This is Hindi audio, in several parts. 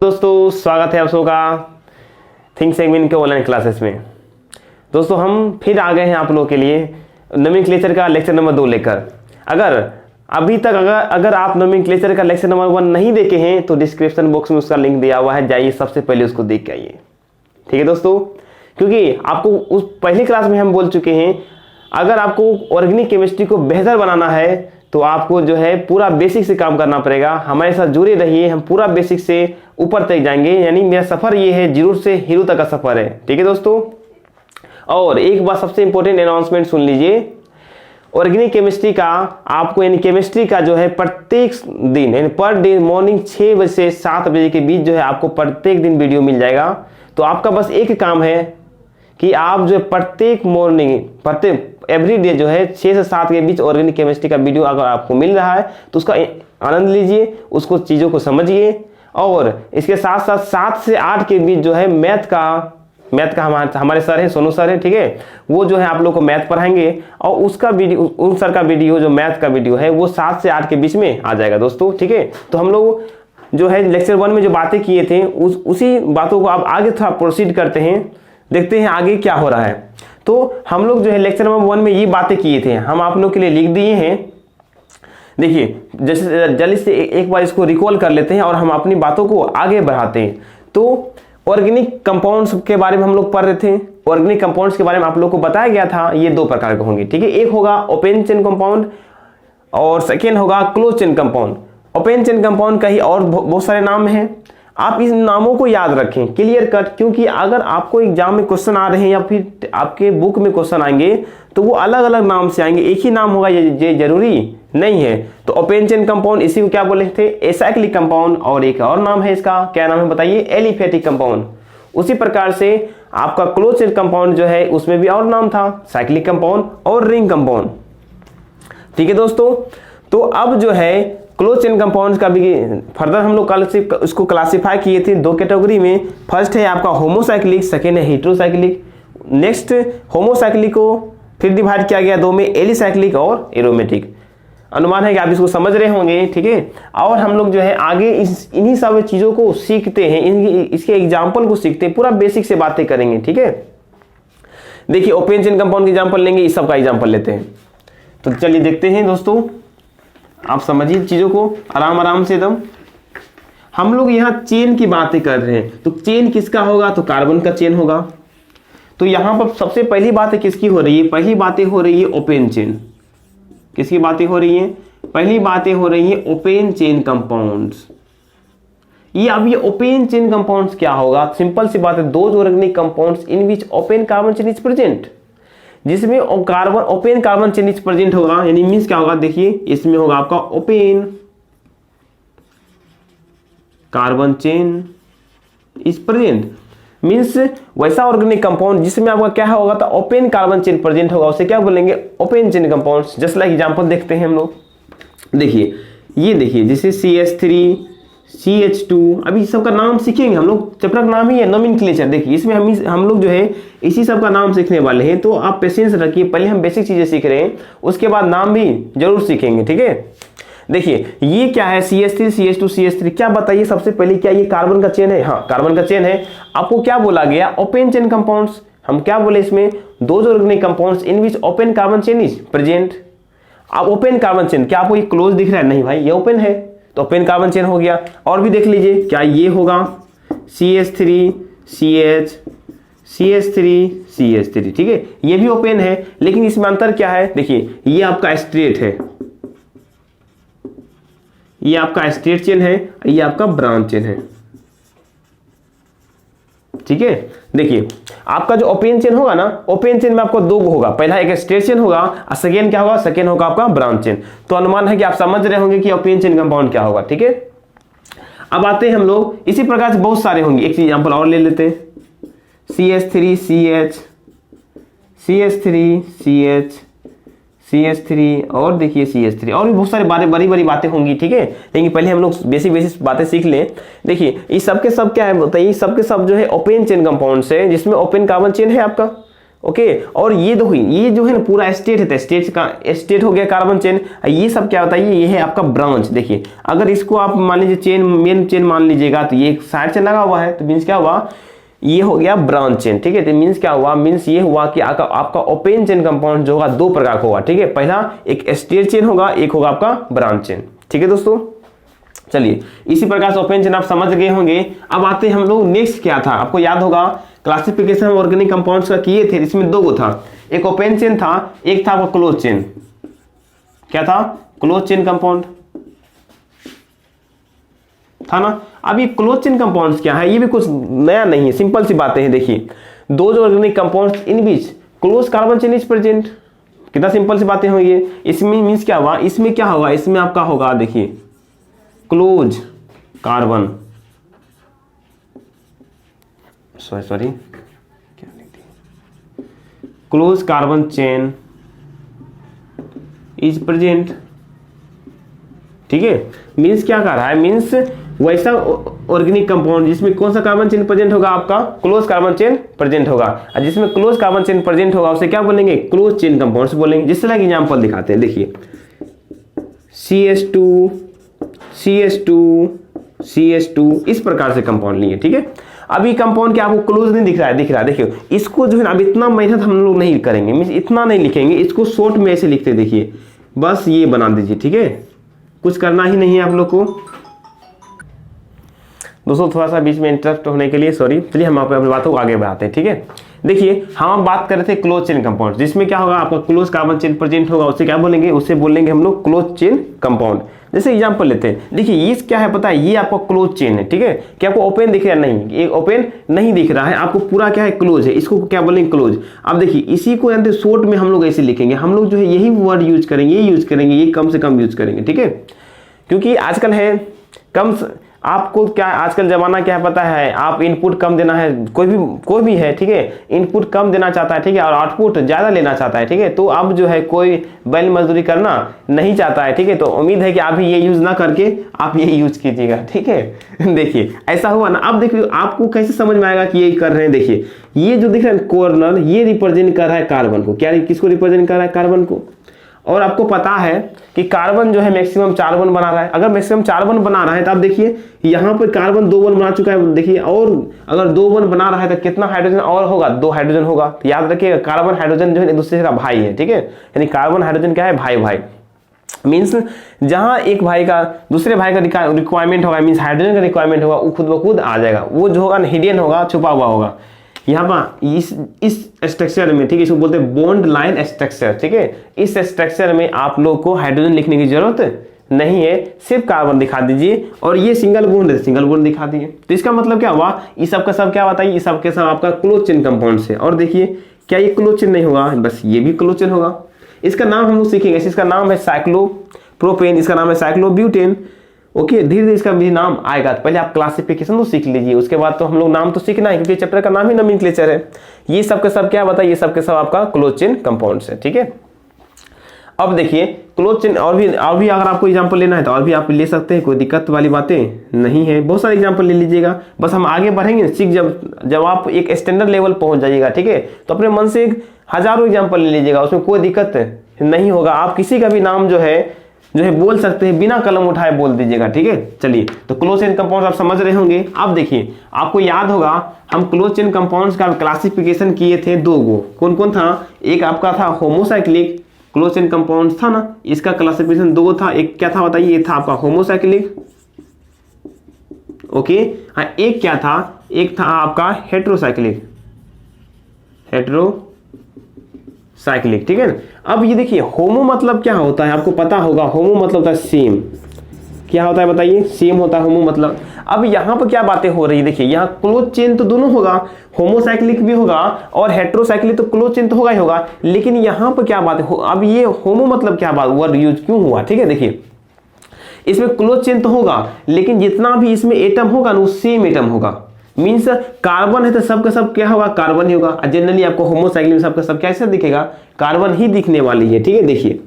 दोस्तों स्वागत है आप सबका थिंक सेगमेंट के ऑनलाइन क्लासेस में। दोस्तों हम फिर आ गए हैं आप लोगों के लिए नोमेनक्लेचर का लेक्चर नंबर 2 लेकर। अगर अभी तक अगर आप नोमेनक्लेचर का लेक्चर नंबर 1 नहीं देखे हैं तो डिस्क्रिप्शन बॉक्स में उसका लिंक दिया हुआ है, जाइए सबसे पहले उसको देख के आइए। ठीक है दोस्तों, क्योंकि आपको उस पहली क्लास में हम बोल चुके हैं अगर आपको ऑर्गेनिक केमिस्ट्री को बेहतर बनाना है तो आपको जो है पूरा बेसिक से काम करना पड़ेगा। हमारे साथ जुड़े रहिए, हम पूरा बेसिक से ऊपर तक जाएंगे। यानी मेरा सफर ये है, जीरो से हीरो तक का सफर है। ठीक है दोस्तों, और एक बात सबसे इंपॉर्टेंट अनाउंसमेंट सुन लीजिए। ऑर्गेनिक केमिस्ट्री का आपको यानी केमिस्ट्री का जो है प्रत्येक दिन यानी पर डे मॉर्निंग 6 बजे से 7 बजे के बीच जो है आपको प्रत्येक दिन वीडियो मिल जाएगा। तो आपका बस एक काम है कि आप जो प्रत्येक मॉर्निंग प्रत्येक एवरी डे जो है 6 से 7 के बीच ऑर्गेनिक केमिस्ट्री का वीडियो अगर आपको मिल रहा है तो उसका आनंद लीजिए, उसको चीज़ों को समझिए। और इसके साथ साथ 7 से 8 के बीच जो है मैथ का हमारे सर है, सोनू सर है, ठीक है, वो जो है आप लोग को मैथ पढ़ाएंगे। और उसका वीडियो उन सर का वीडियो जो मैथ का वीडियो है वो 7 से 8 के बीच में आ जाएगा दोस्तों। ठीक है, तो हम लोग जो है लेक्चर 1 में जो बातें किए थे उसी बातों को आप आगे थोड़ा प्रोसीड करते हैं, देखते हैं आगे क्या हो रहा है। तो हम लोग जो है लेक्चर नंबर 1 में ये बातें किए थे, हम आप लोग के लिए लिख दिए हैं। देखिए जैसे जल्दी से एक बार इसको रिकॉल कर लेते हैं और हम अपनी बातों को आगे बढ़ाते हैं। तो ऑर्गेनिक कंपाउंड्स के बारे में हम लोग पढ़ रहे थे। ऑर्गेनिक कंपाउंड्स के बारे में आप लोग को बताया गया था ये 2 प्रकार के होंगे। ठीक है, एक होगा ओपन चेन कंपाउंड और सेकेंड होगा close chain compound. Open chain compound का ही और बहुत सारे नाम हैं, आप इस नामों को याद रखें क्लियर कट, क्योंकि अगर आपको एग्जाम में क्वेश्चन आ रहे हैं या फिर आपके बुक में क्वेश्चन आएंगे तो वो अलग अलग नाम से आएंगे, एक ही नाम होगा ये जरूरी नहीं है। तो ओपन चेन कंपाउंड इसी को क्या बोले थे, एसाइक्लिक कंपाउंड, और एक और नाम है इसका, क्या नाम है बताइए, एलिफेटिक कंपाउंड। उसी प्रकार से आपका क्लोज चेन कंपाउंड जो है उसमें भी और नाम था, साइक्लिक कंपाउंड और रिंग कंपाउंड। ठीक है दोस्तों, तो अब जो है क्लोज चेन कंपाउंड्स का भी फर्दर हम लोग उसको क्लासिफाई किए थे 2 कैटेगरी में। फर्स्ट है आपका होमोसाइक्लिक, सेकेंड है हेटेरोसाइक्लिक। नेक्स्ट होमोसाइक्लिक को फिर डिवाइड किया गया 2 में, एलिसाइक्लिक और एरोमेटिक। अनुमान है कि आप इसको समझ रहे होंगे। ठीक है, और हम लोग जो है आगे इन्हीं सब चीज़ों को सीखते हैं, इसके एग्जाम्पल को सीखते हैं, पूरा बेसिक से बातें करेंगे। ठीक है, देखिए ओपन चेन कंपाउंड की एग्जाम्पल लेंगे, इस सब का एग्जाम्पल लेते हैं। तो चलिए देखते हैं दोस्तों, आप समझिए चीज़ों को आराम से एकदम। हम लोग यहाँ चेन की बातें कर रहे हैं, तो चेन किसका होगा, तो कार्बन का चेन होगा। तो यहाँ पर सबसे पहली बात किसकी हो रही है, पहली बातें हो रही है ओपन चेन। किसकी बातें हो रही है, पहली बातें हो रही है ओपन चेन कंपाउंड्स। ये ओपन चेन कंपाउंड्स क्या होगा, सिंपल सी बात है, those organic compounds in which open carbon chain is present, जिसमें open carbon chain is present होगा। यानी मींस क्या होगा, देखिए इसमें होगा आपका open carbon chain is present, means वैसा ऑर्गेनिक कंपाउंड जिसमें आपका क्या होगा, तो ओपन कार्बन चेन प्रेजेंट होगा, उसे क्या बोलेंगे, open chain compounds. Just like example देखते हैं हम लोग। देखिए ये देखिए जैसे CH3 CH2, अभी सबका नाम सीखेंगे हम लोग, चैप्टर का नाम ही है नोमेनक्लेचर। देखिए इसमें हम लोग जो है इसी सब का नाम सीखने वाले हैं, तो आप पेशेंस रखिए, पहले हम बेसिक चीजें सीख रहे हैं, उसके बाद नाम भी जरूर सीखेंगे। ठीक है, देखिए ये क्या है, CH3 CH2 CH3, क्या बताइए सबसे पहले, क्या ये कार्बन का चेन है, हाँ कार्बन का चेन है। आपको क्या बोला गया, ओपन चेन कंपाउंड्स। हम क्या बोले इसमें, those organic compounds in which open carbon chain is present. अब ओपन कार्बन चेन, क्या आपको ये क्लोज दिख रहा है, नहीं भाई ये ओपन है, तो ओपन कार्बन चेन हो गया। और भी देख लीजिए, क्या ये होगा CH3 CH CH3 CH3, ठीक है, ये भी ओपन है, लेकिन इसमें अंतर क्या है, देखिए ये आपका स्ट्रेट है, ये आपका स्ट्रेट चेन है, ये आपका ब्रांच चेन है। ठीक है, देखिए आपका जो ओपन चेन होगा ना, ओपन चेन में आपको 2 होगा, पहला एक स्ट्रेट चेन होगा और सेकेंड क्या होगा, सेकेंड होगा आपका ब्रांच चेन। तो अनुमान है कि आप समझ रहे होंगे कि ओपन चेन कंपाउंड क्या होगा। ठीक है, अब आते हैं हम लोग, इसी प्रकार से बहुत सारे होंगे, एक एग्जांपल और ले लेते हैं, CH3 CH CH3 CH CH3 और देखिए CH3, और भी बहुत सारे बड़ी बड़ी बातें होंगी। ठीक है, लेकिन पहले हम लोग बेसिक बातें सीख लें। देखिए ये सब के सब क्या है बताइए, सब के सब जो है ओपन चेन कंपाउंड है, जिसमें ओपन कार्बन चेन है आपका, ओके। और ये देखो ये जो है ना पूरा स्टेट है, स्टेट का स्टेट हो गया कार्बन चेन। ये सब क्या होता है, ये है आपका ब्रांच। देखिए अगर इसको आप मान लीजिए चेन, मेन चेन मान लीजिएगा, तो ये साइड चेन लगा हुआ है, तो मीन्स क्या हुआ, ये हो गया ब्रांच चेन। ठीक है, तो मीन्स क्या हुआ, मीन्स ये हुआ कि आपका ओपन चेन कंपाउंड जो होगा दो प्रकार का होगा। ठीक है, पहला एक स्टेट चेन होगा, एक होगा आपका ब्रांच चेन। ठीक है दोस्तों, चलिए इसी प्रकार से ओपन चेन आप समझ गए होंगे। अब आते हैं हम लोग नेक्स्ट क्या था, आपको याद होगा क्लासिफिकेशन ऑर्गेनिक कंपाउंड्स का किए थे, इसमें दो गो था, एक ओपन चेन था, एक था आपका क्लोज चेन। क्या था, क्लोज चेन कंपाउंड था ना। अब ये क्लोज चेन कंपाउंड्स क्या है, ये भी कुछ नया नहीं है, सिंपल सी बातें हैं। देखिए दो जो organic compounds in beach close carbon chain is present, कितना सिंपल सी बातें होंगी। इसमें मीन्स क्या हुआ, इसमें क्या होगा, इसमें आपका होगा देखिए क्लोज कार्बन, सॉरी क्या लिख दिया, close carbon chain is present. ठीक है, मीन्स क्या कर रहा है, मीन्स वैसा ऑर्गेनिक कंपाउंड जिसमें कौन सा कार्बन चेन प्रेजेंट होगा, आपका क्लोज कार्बन चेन प्रेजेंट होगा, और जिसमें क्लोज कार्बन चेन प्रेजेंट होगा उसे क्या बोलेंगे, क्लोज चेन कंपाउंड्स बोलेंगे। जिस तरह की एग्जांपल दिखाते हैं, देखिए CH2 CH2 CH2 इस प्रकार से कंपाउंड लिए। ठीक है, अभी कंपाउंड क्या आपको क्लोज नहीं दिख रहा है, दिख रहा है, देखिए इसको जो है ना अब इतना मेहनत हम लोग नहीं करेंगे, मीन्स इतना नहीं लिखेंगे, इसको शॉर्ट में ऐसे लिखते, देखिए बस ये बना दीजिए। ठीक है, कुछ करना ही नहीं है आप लोग को। दोस्तों थोड़ा सा बीच में इंटरप्ट होने के लिए सॉरी, चलिए हम अपनी बातों को आगे बढ़ाते हैं। ठीक है, देखिए हम बात कर रहे थे क्लोज चेन कंपाउंड, जिसमें क्या होगा, आपका क्लोज कार्बन चेन प्रेजेंट होगा, उसे क्या बोलेंगे, उसे बोलेंगे हम लोग क्लोज चेन कंपाउंड। जैसे एग्जांपल लेते हैं, देखिए ये क्या है पता है, ये आपका क्लोज चेन है। ठीक है, क्या आपको ओपन दिख रहा है, नहीं, ये ओपन नहीं दिख रहा है आपको, पूरा क्या है क्लोज है, इसको क्या बोलेंगे क्लोज। अब देखिए इसी को यानी शॉर्ट में हम लोग ऐसे लिखेंगे, हम लोग जो है यही वर्ड यूज करेंगे, ये यूज करेंगे, ये कम से कम यूज करेंगे। ठीक है, क्योंकि आजकल है कम, आपको क्या आजकल जमाना क्या है पता है, आप इनपुट कम देना है, कोई भी है, ठीक है, इनपुट कम देना चाहता है, ठीक है, और आउटपुट ज्यादा लेना चाहता है। ठीक है, तो अब जो है कोई बैल मजदूरी करना नहीं चाहता है। ठीक है, तो उम्मीद है कि आप ये यूज ना करके आप ये यूज कीजिएगा। ठीक है देखिए ऐसा हुआ ना। अब देखिए आपको कैसे समझ में आएगा कि ये कर रहे हैं, देखिए ये जो दिख रहा है कॉर्नर, ये रिप्रेजेंट कर रहा है कार्बन को। क्या, किसको रिप्रेजेंट कर रहा है, कार्बन को। और आपको पता है कि कार्बन जो है मैक्सिमम 4 बॉन्ड बना रहा है। अगर मैक्सिमम 4 बॉन्ड बना रहा है तो आप देखिए यहाँ पर कार्बन 2 बॉन्ड बना चुका है, देखिए, और अगर 2 बॉन्ड बना रहा है तो कितना हाइड्रोजन और होगा, 2 हाइड्रोजन होगा। तो याद रखिएगा कार्बन हाइड्रोजन जो है एक दूसरे का भाई है। ठीक है, यानी कार्बन हाइड्रोजन क्या है, भाई भाई। मीन्स जहां एक भाई का दूसरे भाई का रिक्वायरमेंट होगा, मीन्स हाइड्रोजन का रिक्वायरमेंट होगा, वो खुद ब खुद आ जाएगा। वो जो होगा हिडन होगा, छुपा हुआ होगा यहाँ पर इस स्ट्रक्चर में। ठीक है, इसको बोलते हैं बॉन्ड लाइन स्ट्रक्चर। ठीक है, इस स्ट्रक्चर में आप लोग को हाइड्रोजन लिखने की जरूरत नहीं है, सिर्फ कार्बन दिखा दीजिए, और ये सिंगल बॉन्ड है, सिंगल बॉन्ड दिखा दिए। तो इसका मतलब क्या हुआ, ये सब का सब क्या बताइए, ये सब के सब आपका क्लोज चेन कंपाउंड है। और देखिए क्या ये क्लोज चेन नहीं होगा, बस ये भी क्लोज चेन होगा। इसका नाम हम लोग सीखेंगे, इसका नाम है साइक्लोप्रोपेन, इसका नाम है साइक्लोब्यूटेन। ओके, धीरे धीरे इसका भी नाम आएगा। पहले आप क्लासिफिकेशन तो सीख लीजिए, उसके बाद तो हम लोग नाम तो सीखना है, क्योंकि चैप्टर का नाम ही नोमेनक्लेचर है। ये सब के सब क्या बताइए, ये सब के सब आपका क्लोज चेन कंपाउंड्स है। ठीक है, अब देखिए क्लोज चेन और भी अगर आपको एग्जांपल लेना है तो और भी आप ले सकते हैं, कोई दिक्कत वाली बातें नहीं है, बहुत सारे एग्जांपल ले लीजिएगा। बस हम आगे बढ़ेंगे सीख, जब आप एक स्टैंडर्ड लेवल पहुंच जाइएगा, ठीक है, तो अपने मन से हजारों एग्जांपल ले लीजिएगा, उसमें कोई दिक्कत नहीं होगा। आप किसी का भी नाम जो है बोल सकते हैं, बिना कलम उठाए बोल दीजिएगा। ठीक है, चलिए तो क्लोज चेन कंपाउंड्स आप समझ रहे होंगे। अब देखिए आपको याद होगा हम क्लोज चेन कंपाउंड्स का क्लासिफिकेशन किए थे 2 गो, कौन कौन था, एक आपका था होमोसाइक्लिक क्लोज चेन कंपाउंड्स था ना, इसका क्लासिफिकेशन 2 था। एक क्या था बताइए, ये था आपका होमोसाइक्लिक, ओके, हाँ, एक क्या था, एक था आपका हेट्रोसाइक्लिक, हेट्रोसाइक्लिक। ठीक है, अब ये देखिए होमो मतलब क्या होता है, आपको पता होगा, होमो मतलब होता है सेम। क्या होता है बताइए, सेम होता है होमो मतलब। अब यहाँ पर क्या बातें हो रही है, देखिए यहाँ क्लोज चेन तो दोनों होगा, होमोसाइक्लिक भी होगा और हेट्रोसाइक्लिक, तो क्लोज चेन तो होगा ही होगा, लेकिन यहाँ पर क्या बात है, अब ये होमो मतलब क्या बात, वर्ड यूज क्यों हुआ। ठीक है, देखिए इसमें क्लोज चेन तो होगा, लेकिन जितना भी इसमें एटम होगा ना वो सेम एटम होगा। मीन्स कार्बन है तो सबका सब क्या होगा, कार्बन ही होगा। जनरली आपको होमोसाइक्लिक में सबका सब कैसे दिखेगा, कार्बन ही दिखने वाली है। ठीक है, देखिए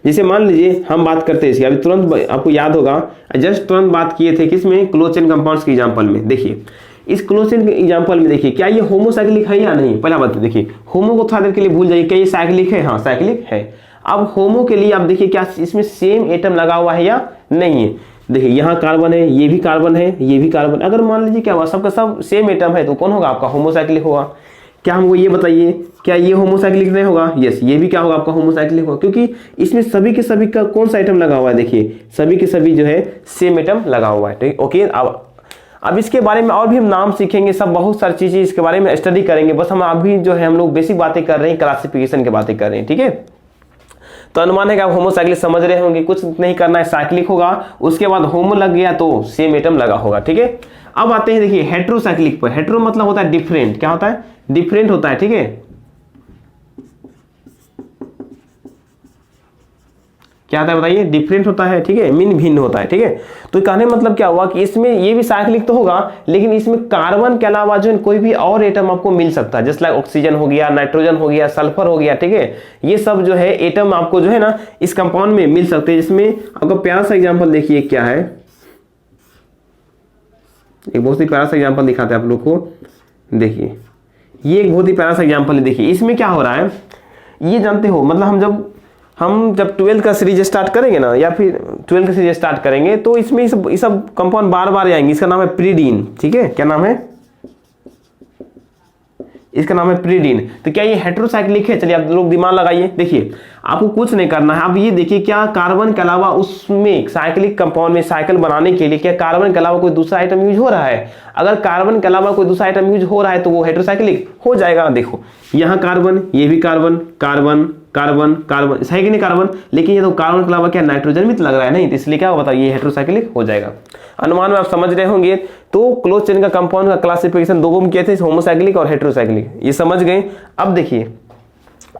जैसे मान लीजिए हम बात करते हैं इसकी, अभी तुरंत आपको याद होगा, जस्ट तुरंत बात किए थे किसमें, क्लोज चेन कंपाउंड्स के एग्जांपल में। देखिए इस क्लोज चेन के एग्जांपल में देखिए क्या ये होमोसाइक्लिक है या नहीं, पहला बात देखिए, होमो को थोड़ा देर के लिए भूल जाइए, क्या ये साइक्लिक है, हाँ साइक्लिक है। अब होमो के लिए आप देखिए क्या इसमें सेम एटम लगा हुआ है या नहीं है। देखिए यहाँ कार्बन है, ये भी कार्बन है, ये भी कार्बन, अगर मान लीजिए क्या हुआ सबका सब सेम एटम है तो कौन होगा आपका, होमोसाइक्लिक होगा। क्या हमको ये बताइए, क्या ये होमोसाइक्लिक नहीं होगा, यस ये भी क्या होगा आपका होमोसाइक्लिक होगा, क्योंकि इसमें सभी के सभी का कौन सा आइटम लगा हुआ है, देखिए सभी के सभी जो है सेम आइटम लगा हुआ है, ठीक ओके। अब इसके बारे में और भी हम नाम सीखेंगे, सब बहुत सारी चीजें इसके बारे में स्टडी करेंगे, बस हम अभी जो है हम लोग बेसिक बातें कर रहे हैं, क्लासिफिकेशन की बातें कर रहे हैं, ठीक है। तो अनुमान है कि आप होमोसाइक्लिक समझ रहे होंगे, कुछ नहीं करना है, साइक्लिक होगा, उसके बाद होमो लग गया तो सेम एटम लगा होगा, ठीक है। अब आते हैं देखिए हेट्रोसाइक्लिक पर। हेट्रो मतलब होता है डिफरेंट, क्या होता है, डिफरेंट होता है, ठीक है। क्या होता है बताइए, डिफरेंट होता है, ठीक है, मीन भिन्न होता है, ठीक है। तो कहने मतलब क्या हुआ कि इसमें ये भी साइक्लिक तो होगा, लेकिन इसमें कार्बन के अलावा जो कोई भी और एटम आपको मिल सकता है, जैसे लाइक ऑक्सीजन हो गया, नाइट्रोजन हो गया, सल्फर हो गया, ठीक है। ये सब जो है एटम आपको जो है ना इस कंपाउंड में मिल सकते हैं। जिसमें आपका प्यारा सा एग्जाम्पल देखिए क्या है, एक बहुत ही प्यारा सा एग्जाम्पल दिखाते हैं आप लोग को। देखिए ये एक बहुत ही प्यारा सा एग्जाम्पल है। देखिए इसमें क्या हो रहा है, ये जानते हो मतलब हम जब 12th का सीरीज स्टार्ट करेंगे ना, या फिर 12th का सीरीज स्टार्ट करेंगे तो इसमें ये सब कंपाउंड बार बार आएंगे। इसका नाम है प्रीडीन, ठीक है, क्या नाम है इसका, नाम है प्रीडीन। तो क्या ये हेट्रोसाइक्लिक है, चलिए आप लोग दिमाग लगाइए। देखिए आपको कुछ नहीं करना है, आप ये देखिए क्या कार्बन के अलावा उसमें साइक्लिक कंपाउंड में साइकिल बनाने के लिए क्या कार्बन के अलावा कोई दूसरा आइटम यूज हो रहा है। अगर कार्बन के अलावा कोई दूसरा आइटम यूज हो रहा है तो वो हेट्रोसाइक्लिक हो जाएगा। देखो यहाँ कार्बन, ये भी कार्बन, कार्बन कार्बन कार्बन, है कि नहीं कार्बन, लेकिन ये तो कार्बन के अलावा क्या नाइट्रोजन भी तो लग रहा है नहीं, तो इसलिए क्या बताइए ये हेट्रोसाइक्लिक हो जाएगा। अनुमान में आप समझ रहे होंगे। तो क्लोज चेन का कंपाउंड का क्लासिफिकेशन दो में किए थे, होमोसाइक्लिक और हेट्रोसाइक्लिक, ये समझ गए। अब देखिए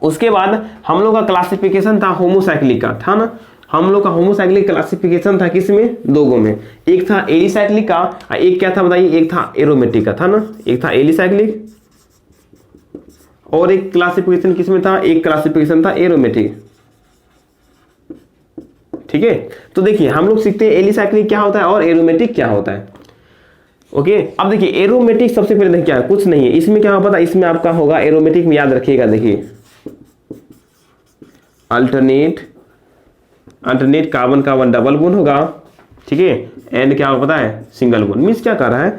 उसके बाद हम लोग का क्लासिफिकेशन था होमोसाइक्लिक का, था ना, हम लोग का होमोसाइक्लिक क्लासिफिकेशन था किसमें, दो में, एक था एलिसाइक्लिक का, एक क्या था बताइए, एक था एरोमेटिक का, था ना, एक था एलिसाइक्लिक और एक क्लासिफिकेशन किसमें था, एक क्लासिफिकेशन था एरोमेटिक, ठीक है। तो देखिए हम लोग सीखते हैं एलिसाइक्लिक क्या होता है और एरोमेटिक क्या होता है, ओके। अब देखिए एरोमेटिक सबसे पहले देखिए क्या है, कुछ नहीं है इसमें, क्या पता इसमें आपका होगा एरोमेटिक में, याद रखिएगा। देखिए alternate carbon carbon double bond होगा, ठीक है, एंड क्या होगा पता है, सिंगल बॉन्ड। मींस क्या कर रहा है,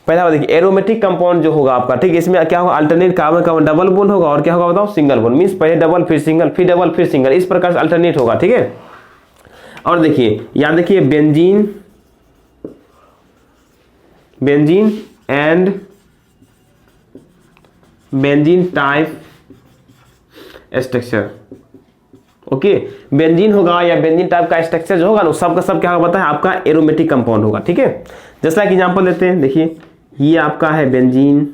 पहला देखिए एरोमेटिक कंपाउंड जो होगा आपका, ठीक है, इसमें क्या होगा, alternate carbon carbon double bond होगा और क्या होगा बताओ, सिंगल बॉन्ड। मींस पहले डबल फिर सिंगल फिर डबल फिर सिंगल, इस प्रकार से अल्टरनेट होगा, ठीक है। और देखिए यहां देखिए benzene and benzene type structure, okay. Benzene होगा या बेंजीन टाइप का स्ट्रक्चर जो होगा ना, सबका सब क्या होगा पता है आपका, एरोमेटिक कंपाउंड होगा, ठीक है। जैसा कि एग्जांपल देते हैं, देखिए ये आपका है बेंजीन,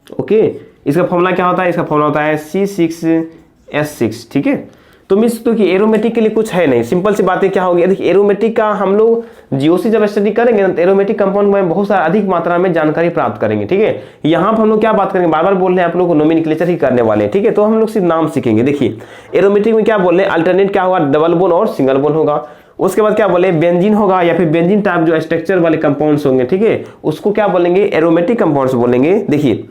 ओके। इसका फॉर्मूला क्या होता है, इसका फॉर्मूला होता है C6H6, ठीक है। तो मीन्स तो कि एरोमेटिक के लिए कुछ है नहीं, सिंपल सी बातें क्या होगी। देखिए एरोमेटिक का हम लोग जीओसी जब स्टडी करेंगे तो एरोमेटिक कंपाउंड में बहुत सारा अधिक मात्रा में जानकारी प्राप्त करेंगे, ठीक है। यहाँ पर हम लोग क्या बात करेंगे, बार बार बोल रहे हैं आप लोग को, नोमेनक्लेचर ही करने वाले हैं, ठीक है। तो हम लोग सिर्फ नाम सीखेंगे। देखिए एरोमेटिक में क्या बोल रहे हैं, अल्टरनेट क्या होगा, डबल बॉन्ड और सिंगल बॉन्ड होगा। उसके बाद क्या बोले, बेंजीन होगा या फिर बेंजीन टाइप जो स्ट्रक्चर वाले कंपाउंड्स होंगे, ठीक है, उसको क्या बोलेंगे, एरोमेटिक कंपाउंड्स बोलेंगे। देखिए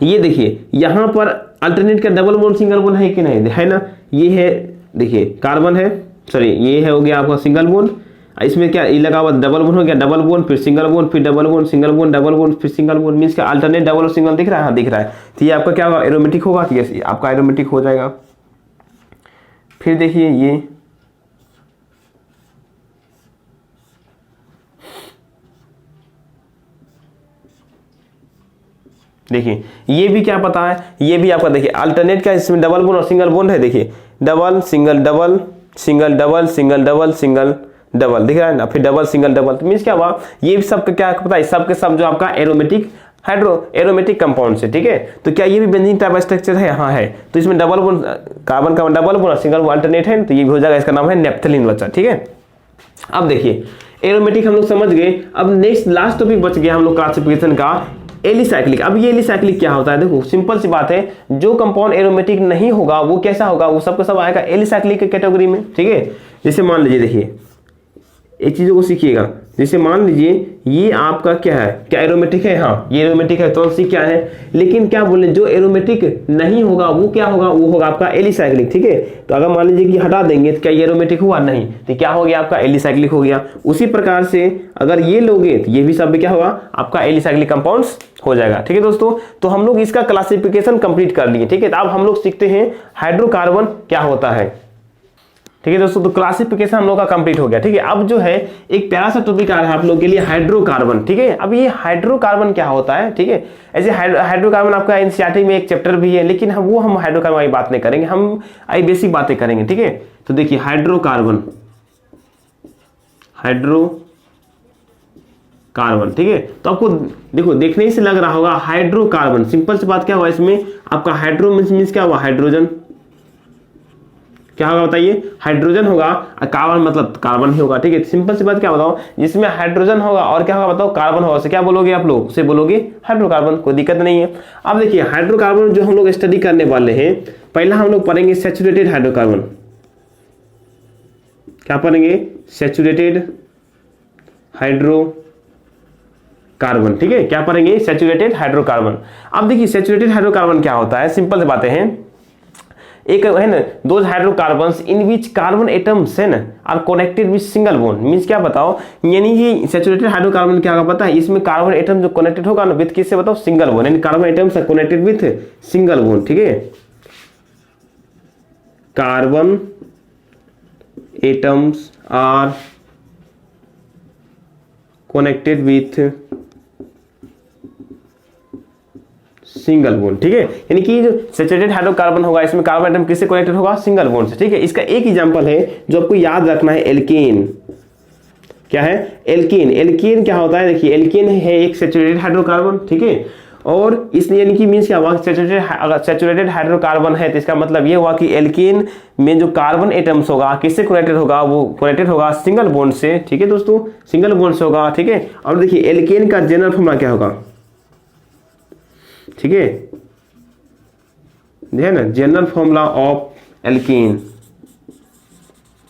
ये देखिए यहाँ पर अल्टरनेट का डबल बॉन्ड सिंगल बॉन्ड है कि नहीं, है ना, ये है, देखिए कार्बन है, सॉरी ये है हो गया आपका सिंगल बॉन्ड, इसमें क्या ये लगा हुआ डबल बॉन्ड हो गया, डबल बॉन्ड फिर सिंगल बॉन्ड फिर double bond single bond double bond फिर सिंगल बॉन्ड। मींस का अल्टरनेट डबल और सिंगल दिख रहा है, हाँ दिख रहा है। तो ये आपका क्या होगा, एरोमेटिक होगा, ठीक है, आपका एरोमेटिक हो जाएगा। फिर देखिए ये देखिए ये भी क्या पता है, ये भी आपका देखिए अल्टरनेट का, इसमें डबल बॉन्ड और सिंगल बॉन्ड है। देखिए double single double single double single double single double दिख रहा है ना, फिर डबल सिंगल डबल। तो मीन्स क्या हुआ, ये भी सब क्या पता है, सब के सब जो आपका एरोमेटिक एरोमेटिक कंपाउंड से, ठीक है। तो क्या ये भी बेंजीन टाइप स्ट्रक्चर है, हाँ है। तो इसमें डबल बॉन्ड कार्बन का डबल बॉन्ड और सिंगल अल्टरनेट है, तो ये भी हो जाएगा, इसका नाम है नेप्थलीन बच्चा, ठीक है। अब देखिए एरोमेटिक हम लोग समझ गए। अब नेक्स्ट लास्ट टॉपिक बच गया हम लोग क्लासिफिकेशन का, एलिसाइक्लिक। अब ये एलिसाइक्लिक क्या होता है, देखो सिंपल सी बात है, जो कंपाउंड एरोमेटिक नहीं होगा वो कैसा होगा, वो सबका सब आएगा एलिसाइक्लिक के कैटेगरी में, ठीक है। जैसे मान लीजिए, देखिए एक चीज़ों को सीखिएगा, जैसे मान लीजिए ये आपका क्या है, क्या एरोमेटिक है, हाँ ये एरोमेटिक है, तो सी क्या है, लेकिन क्या बोले जो एरोमेटिक नहीं होगा वो क्या होगा, वो होगा आपका एलिसाइक्लिक, ठीक है। तो अगर मान लीजिए कि हटा देंगे तो क्या ये एरोमेटिक हुआ, नहीं, तो क्या हो गया आपका एलिसाइक्लिक हो गया। उसी प्रकार से अगर ये लोगे तो ये भी सब क्या होगा आपका एलिसाइक्लिक कंपाउंड्स हो जाएगा, ठीक है दोस्तों। तो हम लोग इसका क्लासिफिकेशन कंप्लीट कर लिए, ठीक है। तो अब हम लोग सीखते हैं हाइड्रोकार्बन क्या होता है, ठीक है दोस्तों। तो क्लासिफिकेशन हम लोग का कंप्लीट हो गया, ठीक है। अब जो है एक प्यारा सा टॉपिक आ रहा है आप लोग के लिए, हाइड्रोकार्बन, ठीक है। अब ये हाइड्रोकार्बन क्या होता है, ठीक है। ऐसे हाइड्रोकार्बन आपका एनसीईआरटी में एक चैप्टर भी है, लेकिन हम हाइड्रोकार्बन वाली बात नहीं करेंगे, हम आई बेसिक बातें करेंगे, ठीक है। तो देखिए हाइड्रोकार्बन, ठीक है। तो आपको देखो देखने ही से लग रहा होगा हाइड्रोकार्बन, सिंपल सी बात क्या हुआ इसमें आपका हाइड्रो मीन्स क्या हुआ, हाइड्रोजन, क्या होगा बताइए, हाइड्रोजन होगा, कार्बन मतलब कार्बन ही होगा, ठीक है। सिंपल सी बात क्या बताओ, जिसमें हाइड्रोजन होगा और क्या होगा बताओ, कार्बन होगा, उसे क्या बोलोगे आप लोग, उसे बोलोगे हाइड्रोकार्बन, कोई दिक्कत नहीं है। अब देखिए हाइड्रोकार्बन जो हम लोग स्टडी करने वाले हैं, पहला हम लोग पढ़ेंगे सैचुरेटेड हाइड्रोकार्बन, क्या पढ़ेंगे, सैचुरेटेड हाइड्रोकार्बन, ठीक है। क्या पढ़ेंगे, सैचुरेटेड हाइड्रोकार्बन। अब देखिए सैचुरेटेड हाइड्रोकार्बन क्या होता है, सिंपल सी बातें हैं, एक है ना those hydrocarbons in which carbon atoms है ना are connected with single bond, means क्या बताओ, यानी कि सैचुरेटेड हाइड्रोकार्बन क्या होगा पता है, इसमें कार्बन एटम जो कनेक्टेड होगा ना विद किससे बताओ, सिंगल बॉन्ड, यानी carbon atoms are connected with single bond, ठीक है। Carbon atoms are connected with single bond, ठीक है। यानी कि जो सैचुरेटेड हाइड्रोकार्बन होगा इसमें कार्बन एटम किससे कनेक्टेड होगा, सिंगल बॉन्ड से, ठीक है। इसका एक एग्जांपल है जो आपको याद रखना है, एल्केन, क्या है, एल्केन। एल्केन क्या होता है, देखिए एल्केन है एक सैचुरेटेड हाइड्रोकार्बन, ठीक है। और इसलिए यानी कि मींस क्या हुआ, सैचुरेटेड हाइड्रोकार्बन है तो इसका मतलब ये हुआ कि एल्केन में जो कार्बन एटम्स होगा किससे कनेक्टेड होगा, वो कनेक्टेड होगा सिंगल बॉन्ड से, ठीक है दोस्तों, सिंगल बॉन्ड से होगा, ठीक है। और देखिए एल्केन का जनरल फॉर्मूला क्या होगा, ठीक है ना, general formula of alkene,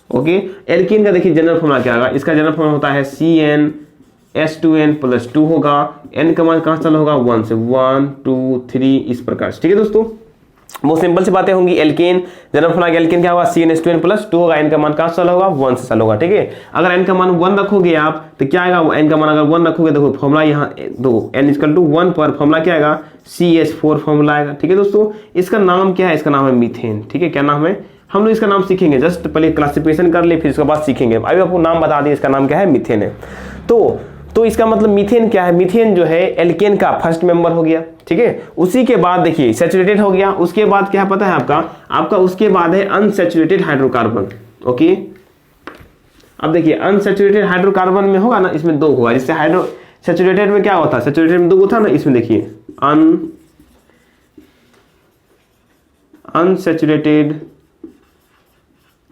okay. Alkene का देखिए जनरल फॉर्मूला क्या होगा, इसका जनरल फॉर्मूला होता है CnH2n+2 होगा, n का मान कहां से होगा, 1 से, 1 2 3 इस प्रकार से, ठीक है दोस्तों। बहुत सिंपल सी बातें होंगी। एल्केन जनरल फॉर्मूला एल्केन क्या होगा, CnH2n+2 होगा, n का मान कहां से होगा, 1 से होगा, ठीक है। अगर n का मान 1 रखोगे आप तो क्या आएगा, n का मान अगर 1 रखोगे, देखो फॉर्मूला यहाँ दो n = 1 पर फॉर्मूला क्या आएगा, CH4 फॉर्मूला आएगा, ठीक है दोस्तों। इसका नाम क्या है, इसका नाम है मीथेन, ठीक है। क्या नाम है, हम लोग इसका नाम सीखेंगे, जस्ट पहले क्लासिफिकेशन कर ले फिर उसके बाद सीखेंगे। अभी आपको नाम बता दिए, इसका नाम क्या है, मीथेन है। तो इसका मतलब मीथेन क्या है, मीथेन जो है एल्केन का फर्स्ट मेंबर हो गया, ठीक है। उसी के बाद देखिए सैचुरेटेड हो गया, उसके बाद क्या पता है आपका उसके बाद है अनसैचुरेटेड हाइड्रोकार्बन, ओके। अब देखिए अनसैचुरेटेड हाइड्रोकार्बन में होगा ना, इसमें दो होगा, जिससे सैचुरेटेड में क्या होता है, सैचुरेटेड में दो था ना, इसमें देखिए अनसैचुरेटेड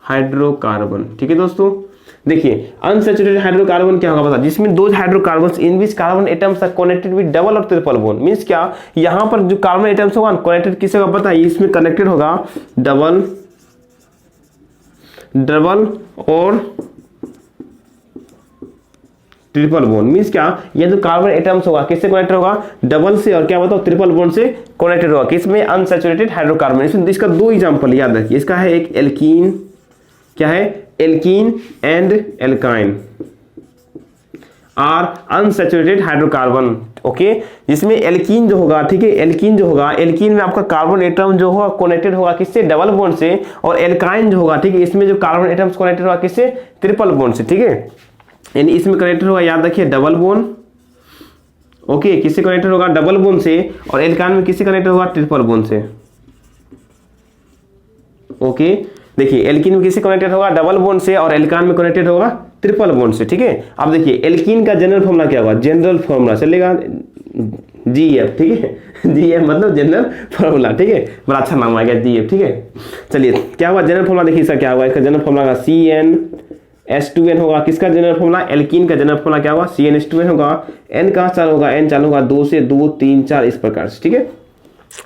हाइड्रोकार्बन, ठीक है दोस्तों। देखिए अनसैचुरेटेड हाइड्रोकार्बन क्या होगा पता, जिसमें दो hydrocarbons in which carbon atoms are connected with double और ट्रिपल बॉन्ड, मींस क्या, यहां पर जो कार्बन एटम्स होगा कनेक्टेड किससे होगा पता है, इसमें कनेक्टेड होगा डबल और ट्रिपल बॉन्ड, मींस क्या, ये जो कार्बन एटम्स होगा किससे कनेक्टेड होगा, डबल से और क्या बताओ ट्रिपल बॉन्ड से कनेक्टेड होगा, किसमें, अनसैचुरेटेड हाइड्रोकार्बन। इसमें इसका दो एग्जांपल याद रखिए, इसका है एक एल्कीन, क्या है, alkene and alkyne are unsaturated hydrocarbon, okay. जिसमें एल्कीन जो होगा, ठीक है, एल्कीन जो होगा, एल्कीन में आपका कार्बन एटम जो होगा कनेक्टेड होगा किससे, डबल बॉन्ड से, और एल्काइन जो होगा, ठीक है, इसमें जो कार्बन एटम्स कनेक्टेड होगा किससे, ट्रिपल बॉन्ड से, ठीक है। यानी इसमें कनेक्टेड होगा, याद रखिए डबल बॉन्ड, ओके, किससे कनेक्टेड होगा, डबल बॉन्ड से, और एल्काइन में किससे कनेक्टेड होगा, ट्रिपल बॉन्ड से, ओके। देखिए एल्कीन में किससे कनेक्टेड होगा, डबल बॉन्ड से, और एल्काइन में कनेक्टेड होगा ट्रिपल बॉन्ड से, ठीक है। अब देखिए एल्कीन का जनरल फॉर्मूला क्या होगा, जनरल फॉर्मूला चलेगा GF, ठीक है, GF मतलब जनरल फॉर्मूला, ठीक है, बड़ा अच्छा नाम आ गया GF, ठीक है। चलिए क्या हुआ जनरल फॉर्मूला, देखिए इसका क्या हुआ, इसका जनरल फॉर्मूला का H2N होगा, किसका जनरल फॉर्मूला, एल्कीन का जनरल फॉर्मूला क्या होगा, CnH2n होगा। N कहाँ चालू होगा, N चालू होगा 2 से 2 3 4 इस प्रकार से, ठीक है।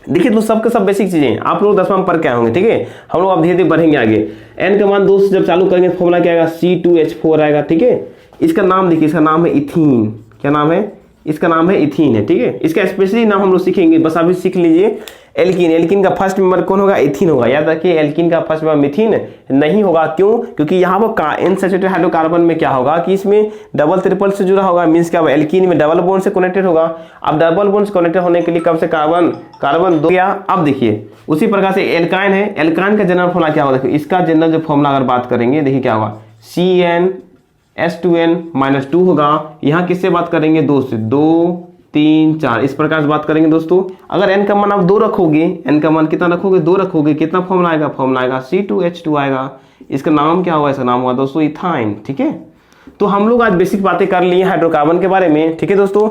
देखिए तो सबके सब बेसिक चीजें आप लोग 10वां में पढ़ के आए होंगे, ठीक है। हम लोग अब धीरे धीरे बढ़ेंगे आगे। N का मान 2 से जब चालू करेंगे फॉर्मूला क्या आएगा, C2H4 आएगा, ठीक है। इसका नाम देखिए, इसका नाम है इथीन, क्या नाम है, इसका नाम है इथीन है, ठीक है। इसका स्पेशली नाम हम लोग सीखेंगे, बस अभी सीख लीजिए। एल्कीन, एल्कीन का फर्स्ट मेंबर कौन होगा, इथीन होगा। याद रखिए एल्कीन का फर्स्ट मेंबर मिथीन नहीं होगा, क्यों, क्योंकि यहाँ पर अनसैचुरेटेड हाइड्रोकार्बन में क्या होगा कि इसमें डबल ट्रिपल से जुड़ा होगा, मींस क्या, एल्कीन में डबल बॉन्ड से कनेक्टेड होगा। अब डबल बॉन्ड से कनेक्टेड होने के लिए कब से कार्बन 2 गया। अब देखिए उसी प्रकार से एल्काइन है, एल्काइन का जनरल फॉर्मूला क्या होगा, देखिए इसका जनरल जो फॉर्मूला अगर बात करेंगे, देखिए क्या होगा, CnH2n-2 होगा। यहाँ किससे बात करेंगे, 2 से 2 3 4 इस प्रकार से बात करेंगे दोस्तों। अगर n का मान आप 2 रखोगे, n का मान कितना रखोगे, 2 रखोगे, कितना फॉर्मूला आएगा, फॉर्मूला आएगा C2H2 आएगा। इसका नाम क्या होगा, इसका नाम होगा दोस्तों इथाइन, ठीक है। तो हम लोग आज बेसिक बातें कर लिए हाइड्रोकार्बन के बारे में, ठीक है दोस्तों,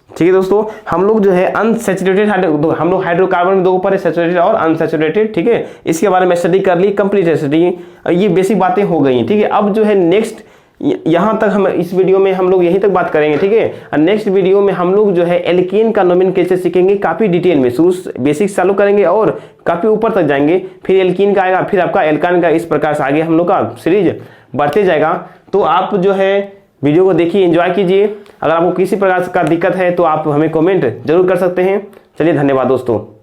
ठीक है दोस्तों। हम लोग जो है अनसैचुरेटेड हम लोग हाइड्रोकार्बन में 2 ऊपर है, सैचुरेटेड और अनसैचुरेटेड, ठीक है। इसके बारे में स्टडी कर ली, कंप्लीट स्टडी, ये बेसिक बातें हो गई, ठीक है। अब जो है नेक्स्ट यहाँ तक हम इस वीडियो में हम लोग यहीं तक बात करेंगे, ठीक है। और नेक्स्ट वीडियो में हम लोग जो है एल्कीन का नोमेनक्लेचर सीखेंगे काफी डिटेल में, शुरू बेसिक चालू करेंगे और काफी ऊपर तक जाएंगे, फिर एल्कीन का आएगा, फिर आपका एल्कान का, इस प्रकार से आगे हम लोग का सीरीज बढ़ते जाएगा। तो आप जो है वीडियो को देखिए, एंजॉय कीजिए। अगर आपको किसी प्रकार का दिक्कत है तो आप हमें कमेंट जरूर कर सकते हैं। चलिए धन्यवाद दोस्तों।